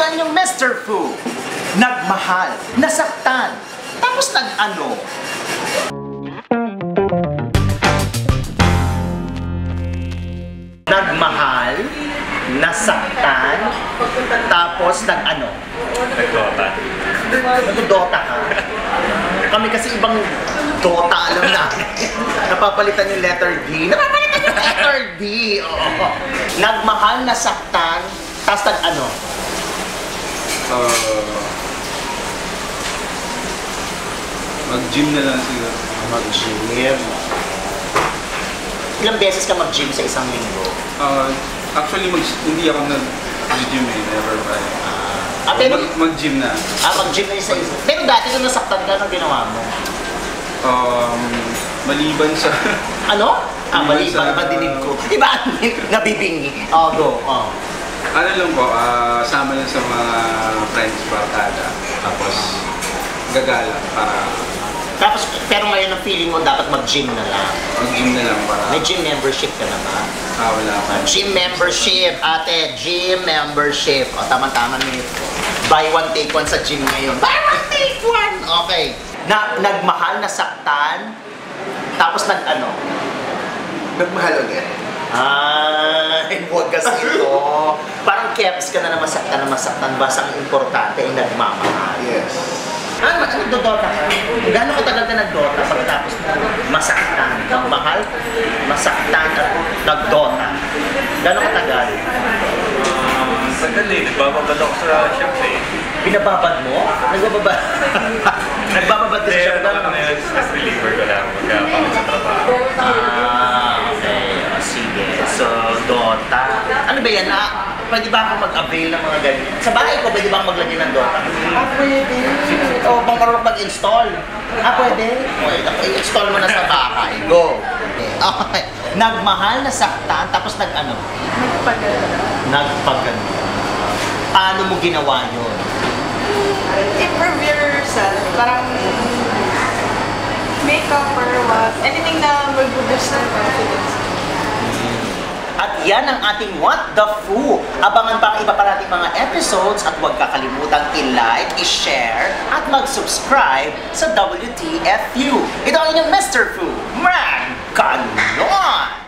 ang inyong Mr. Fu. Nagmahal, nasaktan, tapos nag-ano? Nagmahal, nasaktan, tapos nag-ano? Nagdota. Nag-dota ka? Kami kasi ibang Dota alam namin. Napapalitan yung letter D. Napapalitan yung letter D! Oo. Nagmahal, nasaktan, tapos nag-ano? Mag-gym na lang siguro. Mag-gym. Ilang beses ka mag-gym sa isang linggo? Actually, hindi ako nag-gym eh. Never pa. Pero, Mag-gym na. mag-gym na isa isa. Pero dati nung nasaktan ka, anong ginawa mo? Maliban sa... Ano? Maliban Maliban, sa- madinig ko. Iba, nabibingi. Oh, go. Oh. Ano lang po, sama lang sa mga friends, barkada. Tapos, gagala para Tapos, pero ngayon ang feeling mo dapat mag-gym na lang. mag-gym na lang para... May gym membership ka na ba? Wala pa. Gym membership, ate. Gym membership. O, tama-tama nito. Buy one, take one sa gym ngayon. Buy one, take one! Okay. Nagmahal, nasaktan, tapos nag-ano? Nagmahal ulit. Ay, huwag kasi ito. Parang keps ka na masaktan. Basta ang importante ay nagmamahal. Yes. Ano, nagdodota ka? Gano'ng katagal ka nagdota pagkatapos masaktan? Nagmahal, masaktan, at nagdota. Gano'ng katagal? Tagal eh, nagbababad ako sa shop eh. Binababad mo? Nagbababad? Nagbababad ka sa shop Ano na yun, stress reliever ko lang magkapangit sa trabaho. Okay. O, sige. So, Dota. Ano ba yan? Pwede ba ako mag-avail ng mga ganyan? Sa bahay ko, pwede ba ako maglagay ng Dota? Pwede. O, bang marunong mag-install? Pwede. Okay, i-install mo na sa bahay. Go. Okay. Nagmahal, nasaktan, tapos nag-ano? Nagpaganda. Paano mo ginawa yun? Improve yourself. Parang makeup or what. Anything na mag-boost ng confidence. At yan ang ating What the Fu. Abangan pa ang iba pa nating mga episodes at huwag kakalimutang i-like, i-share at mag-subscribe sa WTFU. Ito ang inyong Mr. Fu. Mag! Ganon!